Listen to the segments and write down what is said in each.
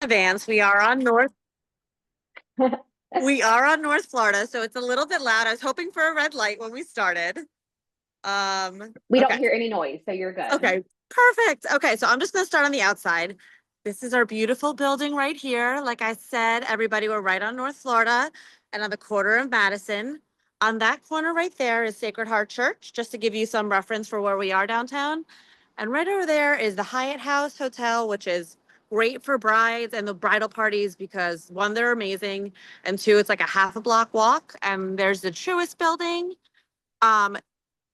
Vance. We are on North Florida, so it's a little bit loud. I was hoping for a red light when we started. We don't Okay. hear any noise, so you're good. Okay, perfect. Okay, so I'm just gonna start on the outside. This is our beautiful building right here. Like I said, everybody, we're right on North Florida and on the corner of Madison. On that corner right there is Sacred Heart Church, just to give you some reference for where we are downtown. And right over there is the Hyatt House Hotel, which is great for brides and the bridal parties because one, they're amazing, and two, it's like a half a block walk. And there's the Truist Building. Um,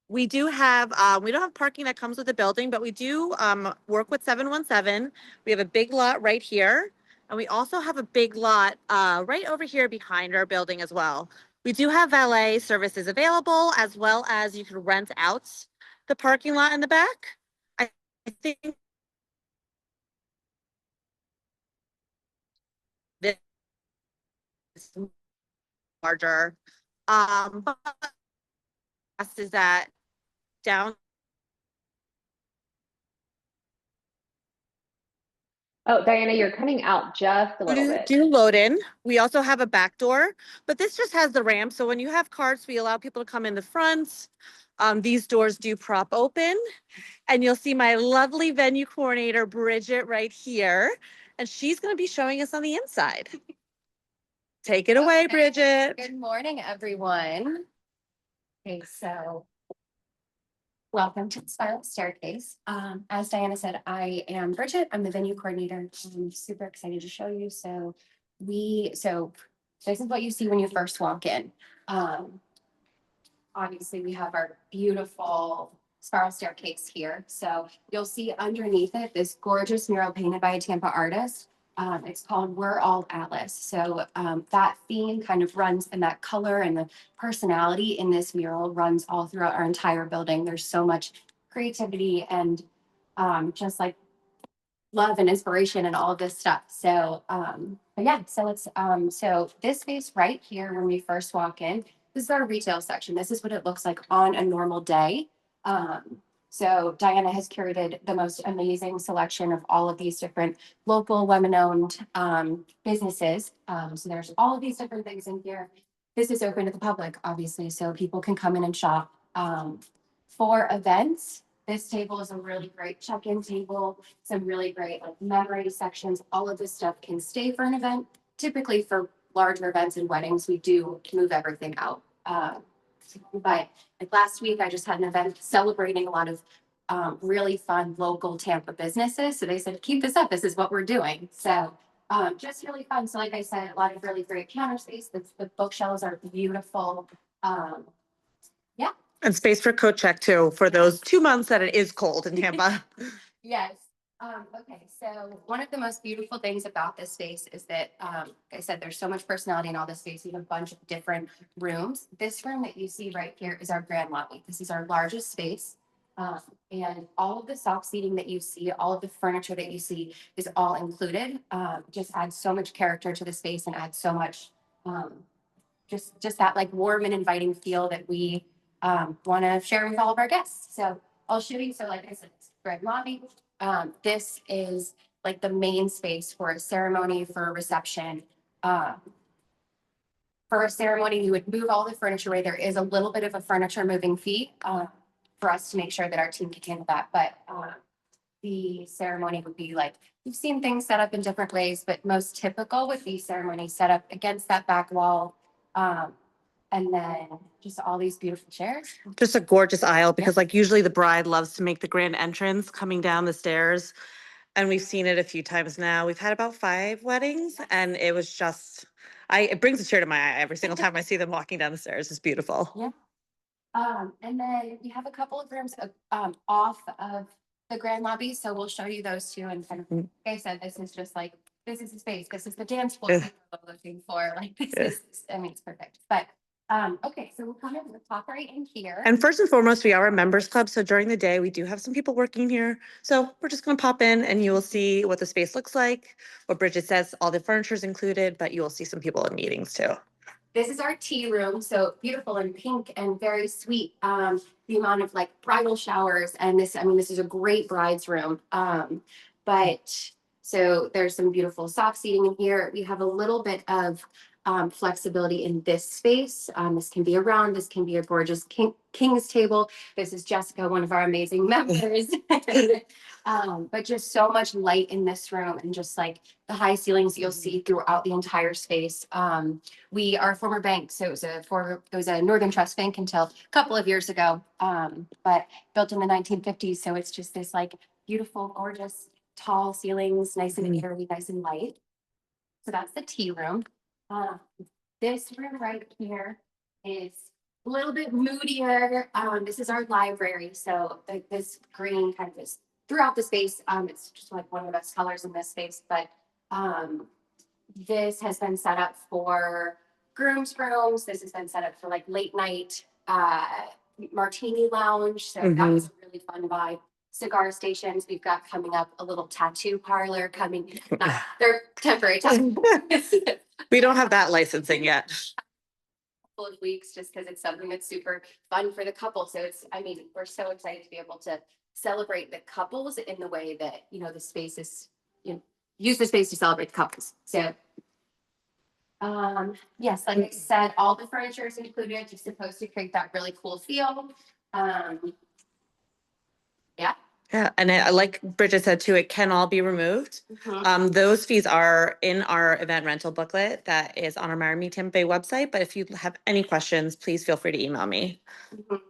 we don't have parking that comes with the building, but we do work with 717. We have a big lot right here. And we also have a big lot right over here behind our building as well. We do have valet services available, as well as you can rent out the parking lot in the back. I think this is larger. But is that down? Oh, Diana, you're coming out just a little bit. Do load in. We also have a back door, but this just has the ramp. So when you have carts, we allow people to come in the front. These doors do prop open, and you'll see my lovely venue coordinator, Bridget, right here. And she's going to be showing us on the inside. Take it away, Bridget. Good morning, everyone. Okay, so welcome to the Spiral Staircase. As Diana said, I am Bridget. I'm the venue coordinator. I'm super excited to show you. So this is what you see when you first walk in. Obviously, we have our beautiful spiral staircase here. So you'll see underneath it this gorgeous mural painted by a Tampa artist. It's called We're All Alice. So that theme kind of runs, and that color and the personality in this mural runs all throughout our entire building. There's so much creativity and just like love and inspiration and all of this stuff. So but yeah, so this space right here, when we first walk in, this is our retail section. This is what it looks like on a normal day. So Diana has curated the most amazing selection of all of these different local women-owned businesses. So there's all of these different things in here. This is open to the public, obviously, so people can come in and shop. For events, this table is a really great check-in table, some really great like memory sections. All of this stuff can stay for an event. Typically for larger events and weddings, we do move everything out. But like last week, I just had an event celebrating a lot of really fun local Tampa businesses. So they said, keep this up. This is what we're doing. So just really fun. So like I said, a lot of really great counter space. The bookshelves are beautiful. Yeah. And space for coat check too, for those 2 months that it is cold in Tampa. Yes. Okay, so one of the most beautiful things about this space is that, like I said, there's so much personality in all this space. We have a bunch of different rooms. This room that you see right here is our grand lobby. This is our largest space. And all of the soft seating that you see, all of the furniture that you see is all included. Just adds so much character to the space and adds so much, just that like warm and inviting feel that we want to share with all of our guests. So I'll show you. So like I said, it's grand lobby. This is like the main space for a ceremony, for a reception. For a ceremony, you would move all the furniture away. There is a little bit of a furniture moving fee for us to make sure that our team can handle that. But the ceremony would be like, you've seen things set up in different ways, but most typical would be ceremony set up against that back wall. And then just all these beautiful chairs. Just a gorgeous aisle because like usually the bride loves to make the grand entrance coming down the stairs. And we've seen it a few times now. We've had about 5 weddings and it was just, it brings a tear to my eye every single time I see them walking down the stairs. It's beautiful. Yeah. And then we have a couple of rooms off of the grand lobby. So we'll show you those too. And kind of, like I said, this is just like, this is the space. This is the dance floor we're looking for. Like this is, I mean, it's perfect. But okay, so we'll come in the top right in here. And first and foremost, we are a members club. So during the day, we do have some people working here. So we're just going to pop in and you will see what the space looks like. What Bridget says, all the furniture is included, but you will see some people in meetings too. This is our tea room. So beautiful and pink and very sweet. The amount of like bridal showers and this, I mean, this is a great bride's room. But So there's some beautiful soft seating in here. We have a little bit of flexibility in this space. This can be a round, this can be a gorgeous king's table. This is Jessica, one of our amazing members. But just so much light in this room and just like the high ceilings you'll see throughout the entire space. We are a former bank, so it was a Northern Trust Bank until a couple of years ago, but built in the 1950s. So it's just this like beautiful, gorgeous, tall ceilings, nice and airy, nice and light. So that's the tea room. This room right here is a little bit moodier. This is our library. So this green kind of is throughout the space. It's just like one of the best colors in this space, but this has been set up for grooms rooms. This has been set up for like late night martini lounge. So that was a really fun vibe. Cigar stations. We've got coming up a little tattoo parlor coming. They're temporary. We don't have that licensing yet. Couple of weeks just because it's something that's super fun for the couple. So I mean, we're so excited to be able to celebrate the couples in the way that, the space is, use the space to celebrate the couples. So, yes, like I said, all the furniture is included. You're supposed to create that really cool feel. Yeah, and like Bridget said too, it can all be removed. Those fees are in our event rental booklet that is on our Miami Tampa Bay website. But if you have any questions, please feel free to email me.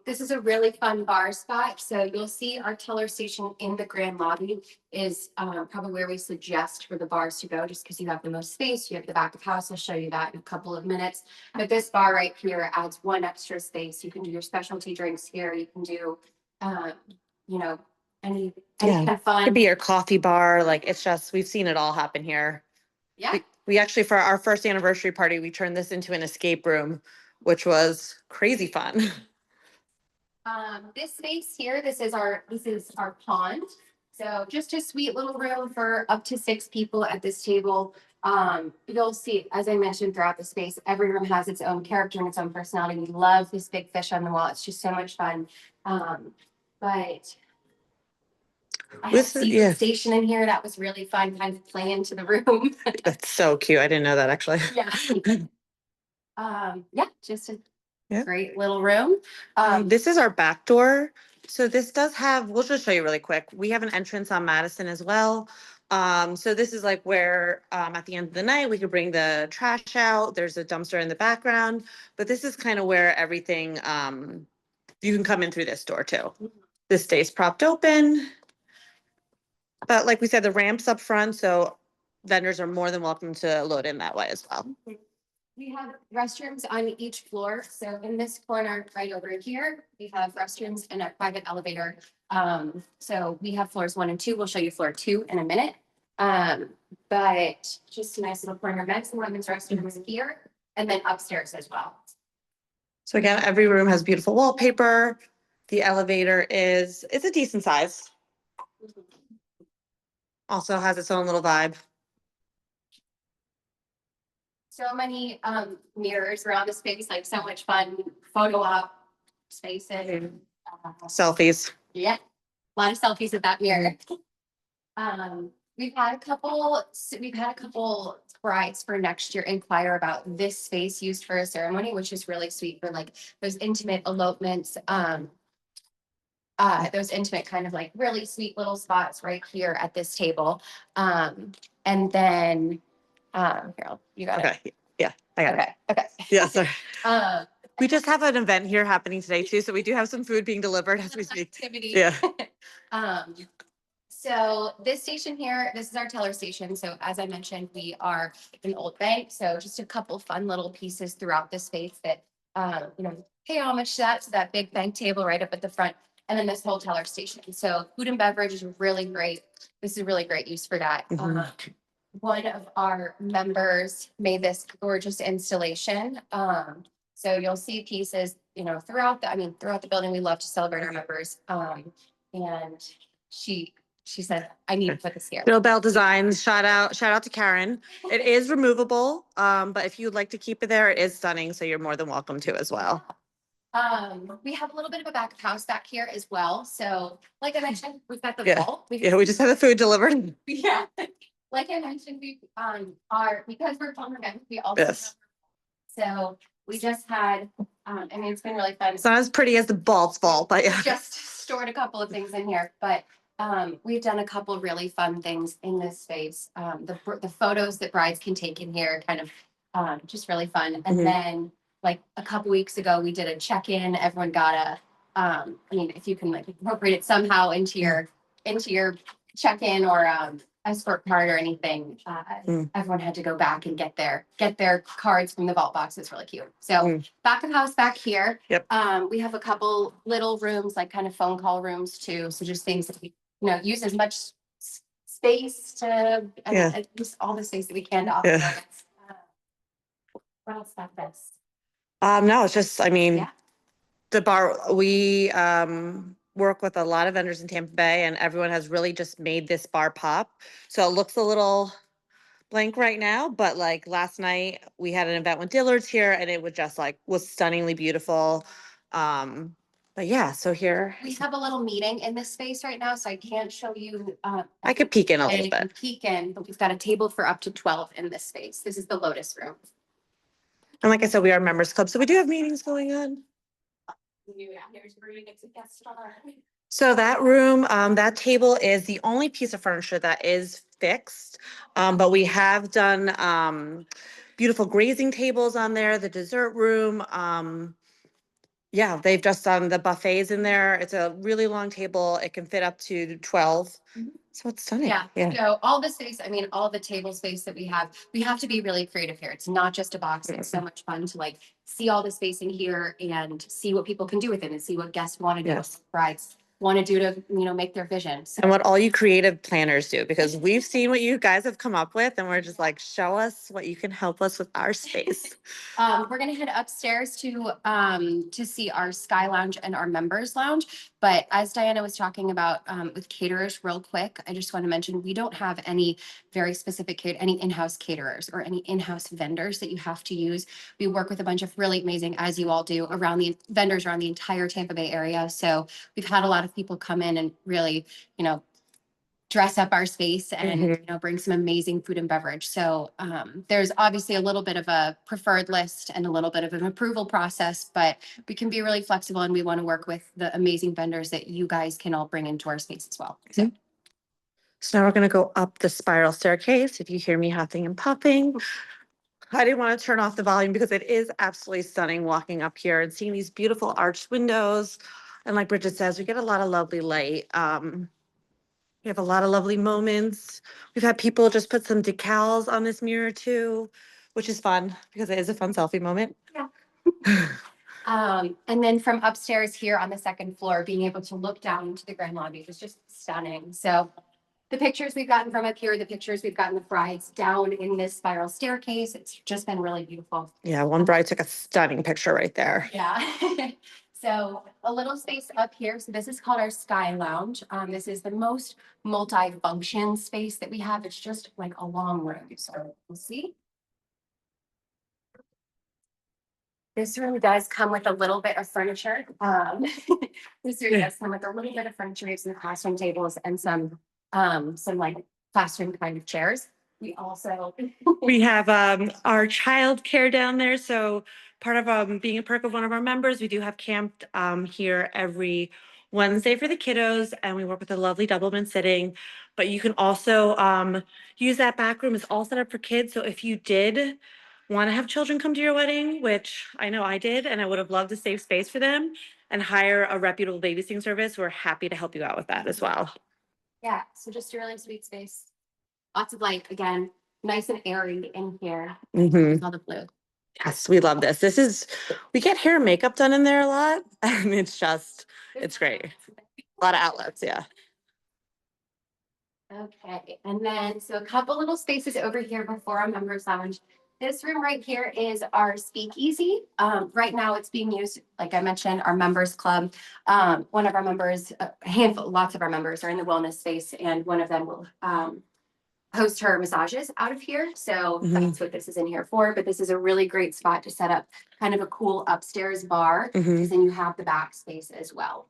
This is a really fun bar spot. So you'll see our teller station in the grand lobby is probably where we suggest for the bars to go, just because you have the most space. You have the back of house. I'll show you that in a couple of minutes. But this bar right here adds one extra space. You can do your specialty drinks here. You can do, any kind of fun. Could be your coffee bar. Like it's just, we've seen it all happen here. Yeah. We actually, for our first anniversary party, we turned this into an escape room, which was crazy fun. This space here, this is our pond. So just a sweet little room for up to 6 people at this table. You'll see, as I mentioned, throughout the space, every room has its own character and its own personality. We love this big fish on the wall. It's just so much fun. But I have a secret station in here that was really fun, kind of play into the room. That's so cute. I didn't know that actually. Yeah. Just a great little room. This is our back door. So this does have, we'll just show you really quick. We have an entrance on Madison as well. So this is like where at the end of the night, we could bring the trash out. There's a dumpster in the background, but this is kind of where everything, you can come in through this door too. This stays propped open. But like we said, the ramp's up front, so vendors are more than welcome to load in that way as well. We have restrooms on each floor. So in this corner right over here, we have restrooms and a private elevator. So we have floors 1 and 2. We'll show you floor 2 in a minute. But just a nice little corner men's and women's restrooms here, and then upstairs as well. So again, every room has beautiful wallpaper. The elevator it's a decent size. Also has its own little vibe. So many mirrors around the space, like so much fun photo op spaces. Selfies. Yeah, a lot of selfies at that mirror. We've had a couple brides for next year inquire about this space used for a ceremony, which is really sweet for like those intimate elopements. Those intimate kind of like really sweet little spots right here at this table. And then, here, you got it. Okay. Yeah, I got it. Okay. Yeah, sorry. We just have an event here happening today too, so we do have some food being delivered as we speak. Activity. Yeah. So this station here, this is our teller station. So as I mentioned, we are an old bank. So just a couple fun little pieces throughout the space that, pay homage to that big bank table right up at the front. And then this whole teller station. So food and beverage is really great. This is really great use for that. One of our members made this gorgeous installation. So you'll see pieces, throughout the building. We love to celebrate our members. And she said, I need to put this here. Bill Bell Designs, shout out to Karen. It is removable, but if you'd like to keep it there, it is stunning. So you're more than welcome to as well. We have a little bit of a back of house back here as well. So like I mentioned, we've got the Yeah. vault. Yeah, we just had the food delivered. Yeah. like I mentioned, we are, because we're fun events, we also Yes. so we just had, I mean, it's been really fun. It's not as pretty as the Balt's Ball, but yeah. Just stored a couple of things in here, but we've done a couple really fun things in this space. The photos that brides can take in here, kind of just really fun. And Mhm. then like a couple weeks ago, we did a check-in. Everyone got a, I mean, if you can like incorporate it somehow into your check-in or escort card or anything, everyone had to go back and get their cards from the vault box. It's really cute. So back of house back here. Yep. We have a couple little rooms, like kind of phone call rooms too. So just things that we, use as much space to, Yeah. just all the space that we can to offer. Yeah. What else about this? No, it's just, I mean, Yeah. the bar, we work with a lot of vendors in Tampa Bay, and everyone has really just made this bar pop. So it looks a little blank right now, but like last night we had an event with Dillard's here, and it was just like was stunningly beautiful. But yeah, so here We have a little meeting in this space right now, so I can't show you. I could peek in a and little you can bit. peek in, but we've got a table for up to 12 in this space. This is the Lotus room. And like I said, we are members club, so we do have meetings going on. Here's where you get to guest star. So that room, that table is the only piece of furniture that is fixed. But we have done, beautiful grazing tables on there, the dessert room. Yeah, they've just done the buffets in there. It's a really long table. It can fit up to 12. Mhm. So it's stunning. Yeah, Yeah. so all the space, I mean, all the table space that we have to be really creative here. It's not just a box. It's so much fun to like see all the space in here and see what people can do with it and see what guests want to do, Yes. what brides want to do to, make their vision. So And what all you creative planners do, because we've seen what you guys have come up with, and we're just like, show us what you can help us with our space. we're gonna head upstairs to see our Sky Lounge and our members lounge. But as Diana was talking about with caterers, real quick, I just want to mention we don't have any very specific any in-house caterers or any in-house vendors that you have to use. We work with a bunch of really amazing, as you all do, around the vendors around the entire Tampa Bay area. So we've had a lot of people come in and really, dress up our space and Mhm. bring some amazing food and beverage. So there's obviously a little bit of a preferred list and a little bit of an approval process, but we can be really flexible and we want to work with the amazing vendors that you guys can all bring into our space as well. So So now we're gonna go up the spiral staircase. If you hear me huffing and puffing, I didn't want to turn off the volume because it is absolutely stunning walking up here and seeing these beautiful arched windows. And like Bridget says, we get a lot of lovely light. We have a lot of lovely moments. We've had people just put some decals on this mirror too, which is fun because it is a fun selfie moment. Yeah. And then from upstairs here on the second floor, being able to look down into the grand lobby was just stunning. So the pictures we've gotten from up here, the pictures we've gotten the brides down in this spiral staircase, it's just been really beautiful. Yeah, one bride took a stunning picture right there. Yeah. So a little space up here. So this is called our Sky Lounge. This is the most multi-function space that we have. It's just like a long room. So we'll see. This room does come with a little bit of furniture. This room does come with a little bit of furniture, some classroom tables and some like classroom kind of chairs. We also We have our childcare down there. So part of being a perk of one of our members, we do have camp here every Wednesday for the kiddos, and we work with a lovely Doubleman sitting. But you can also use that back room. It's all set up for kids. So if you did want to have children come to your wedding, which I know I did, and I would have loved to save space for them and hire a reputable babysitting service, we're happy to help you out with that as well. yeah, so just a really sweet space. Lots of light again, nice and airy in here. Mhm. All the blue. Yes, we love this. We get hair and makeup done in there a lot, and it's great. A lot of outlets, yeah. Okay, and then so a couple little spaces over here before our members lounge. This room right here is our speakeasy. Right now it's being used, like I mentioned, our members club. One of our members, lots of our members are in the wellness space, and one of them will host her massages out of here. So that's what this is in here for. But this is a really great spot to set up kind of a cool upstairs bar, because then you have the back space as well.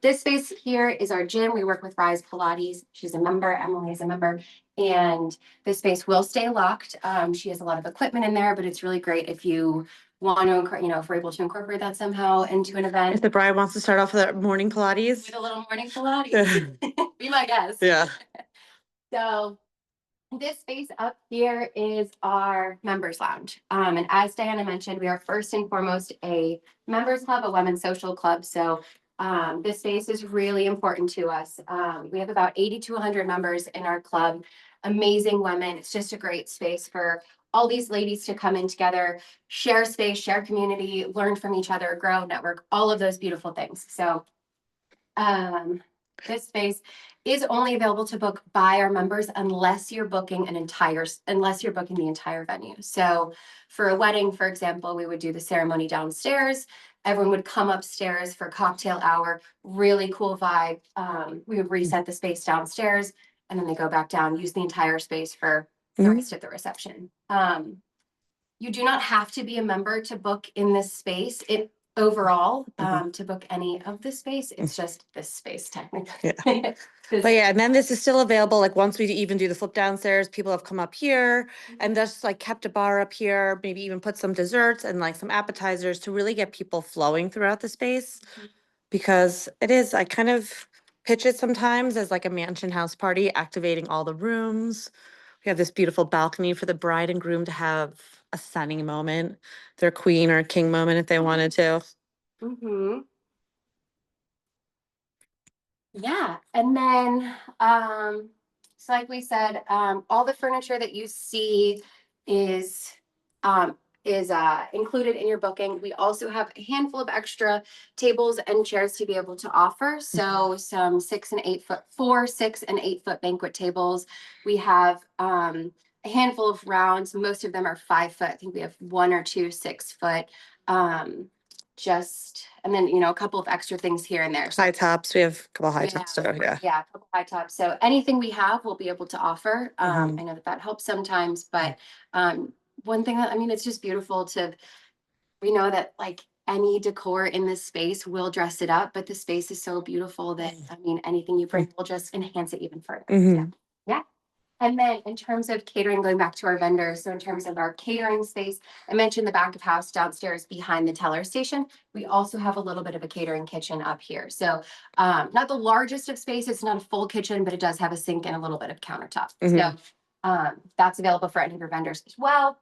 This space here is our gym. We work with Rise Pilates. She's a member. Emily is a member. And this space will stay locked. She has a lot of equipment in there, but it's really great if you want to, if we're able to incorporate that somehow into an If event the bride wants to start off with a morning Pilates. with a little morning Pilates. Be my guest. Yeah. So this space up here is our members lounge. And as Diana mentioned, we are first and foremost a members club, a women's social club. So this space is really important to us. We have about 80 to 100 members in our club, amazing women. It's just a great space for all these ladies to come in together, share space, share community, learn from each other, grow, network, all of those beautiful things. So this space is only available to book by our members unless you're booking the entire venue. So for a wedding, for example, we would do the ceremony downstairs. Everyone would come upstairs for cocktail hour, really cool vibe. We would reset the space downstairs and then they go back down, use the entire space for the rest of the reception. You do not have to be a member to book in this space. Overall, to book any of the space, it's just this space technically. Yeah. 'Cause- But yeah, and then this is still available, like once we even do the flip downstairs, people have come up here and just like kept a bar up here, maybe even put some desserts and like some appetizers to really get people flowing throughout the space. Because it is, I kind of pitch it sometimes as like a mansion house party, activating all the rooms. We have this beautiful balcony for the bride and groom to have a stunning moment, their queen or king moment if they wanted to. Mhm. Yeah, and then, so like we said, all the furniture that you see is, included in your booking. We also have a handful of extra tables and chairs to be able to offer. So some 6 and 8 foot, 4, 6 and 8 foot banquet tables. We have, a handful of rounds. Most of them are 5 foot. I think we have 1 or 2 6 foot. And then, a couple of extra things here and there. So High tops, we have a couple high Yeah. tops, so yeah. yeah, a couple high tops. So anything we have, we'll be able to offer. Mhm. I know that helps sometimes, but one thing it's just beautiful we know that like any decor in this space will dress it up, but the space is so beautiful that, anything you bring will just enhance it even further. Mhm. Yeah. And then in terms of catering, going back to our vendors, so in terms of our catering space, I mentioned the back of house downstairs behind the teller station. We also have a little bit of a catering kitchen up here. So not the largest of spaces, not a full kitchen, but it does have a sink and a little bit of countertop. So that's available for any of your vendors as well.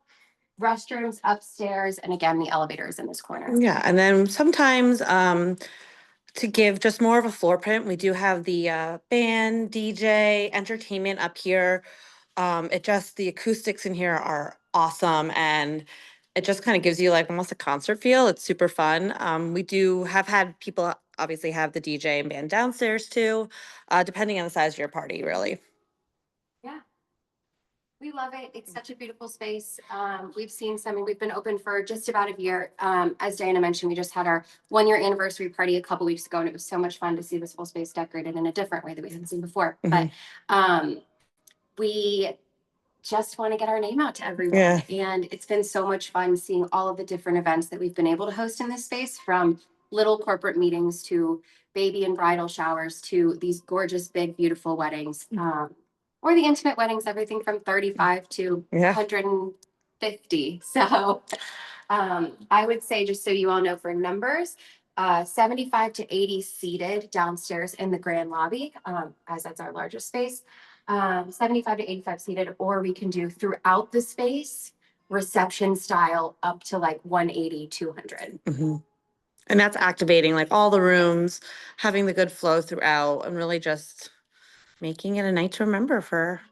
Restrooms upstairs, and again, the elevator is in this corner. Yeah, and then sometimes to give just more of a floor print, we do have the band, DJ, entertainment up here. The acoustics in here are awesome and it just kind of gives you like almost a concert feel. It's super fun. We do have had people obviously have the DJ and band downstairs too, depending on the size of your party, really. Yeah. We love it. It's such a beautiful space. We've been open for just about a year. As Diana mentioned, we just had our 1-year anniversary party a couple weeks ago, and it was so much fun to see this whole space decorated in a different way that we hadn't seen before. Mhm. But we just want to get our name out to everyone. Yeah. And it's been so much fun seeing all of the different events that we've been able to host in this space, from little corporate meetings to baby and bridal showers to these gorgeous, big, beautiful weddings. Or the intimate weddings, everything from 35 to Yeah. 150. So I would say, just so you all know, for numbers, 75 to 80 seated downstairs in the grand lobby, as that's our largest space. 75 to 85 seated, or we can do throughout the space reception style up to like 180, 200. Mhm. And that's activating like all the rooms, having the good flow throughout, and really just making it a night to remember for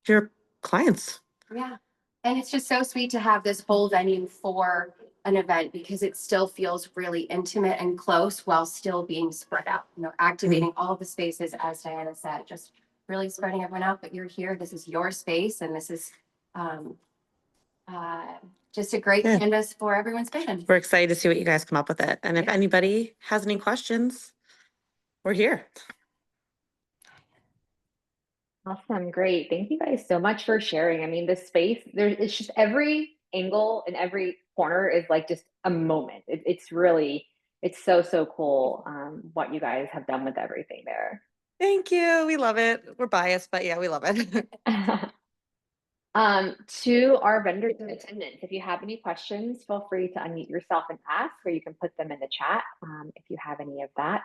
your clients. Yeah. And it's just so sweet to have this whole venue for an event, because it still feels really intimate and close while still being spread out, activating all the spaces, as Diana said, just really spreading everyone out. But you're here, this is your space, and this is just a great Yeah. canvas for everyone's vision. We're excited to see what you guys come up with it. And if Yeah. anybody has any questions, we're here. Awesome. Great. Thank you guys so much for sharing. I mean, the space, it's just every angle and every corner is like just a moment. It's really it's so, so cool what you guys have done with everything there. Thank you. We love it. We're biased, but yeah, we love it. To our vendors in attendance, if you have any questions, feel free to unmute yourself and ask, or you can put them in the chat if you have any of that.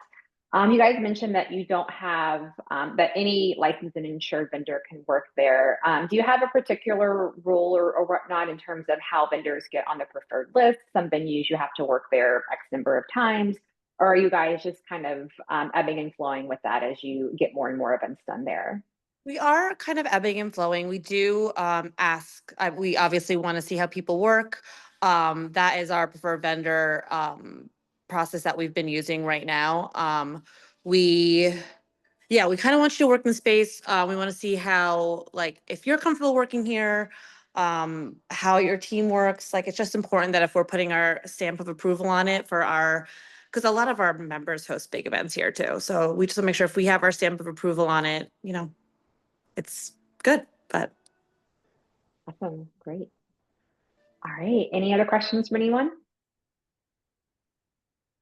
You guys mentioned that you don't have that any licensed and insured vendor can work there. Do you have a particular rule or whatnot in terms of how vendors get on the preferred list? Some venues you have to work there X number of times, or are you guys just kind of ebbing and flowing with that as you get more and more events done there? We are kind of ebbing and flowing. We do ask, we obviously want to see how people work. That is our preferred vendor process that we've been using right now. Yeah, we kind of want you to work in the space. We want to see how, like, if you're comfortable working here, how your team works. Like, it's just important that if we're putting our stamp of approval on it for our, because a lot of our members host big events here too. So we just want to make sure if we have our stamp of approval on it, you know, it's good, but Awesome, great. All right, any other questions from anyone?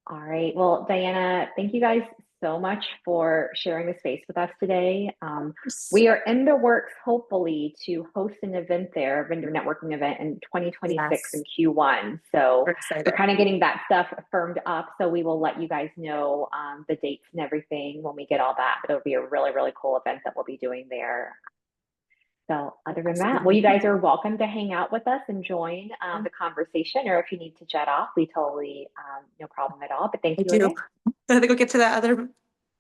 All right, well, Diana, thank you guys so much for sharing the space with us today. We are in the works, hopefully, to host an event there, a vendor networking event in 2026 in Q1. So we're excited. we're kind of getting that stuff firmed up. So we will let you guys know the dates and everything when we get all that. But it'll be a really, really cool event that we'll be doing there. So other than that, well, you guys are welcome to hang out with us and join the conversation, or if you need to jet off, we totally, no problem at all. But thank I you do. again. I have to go get to that other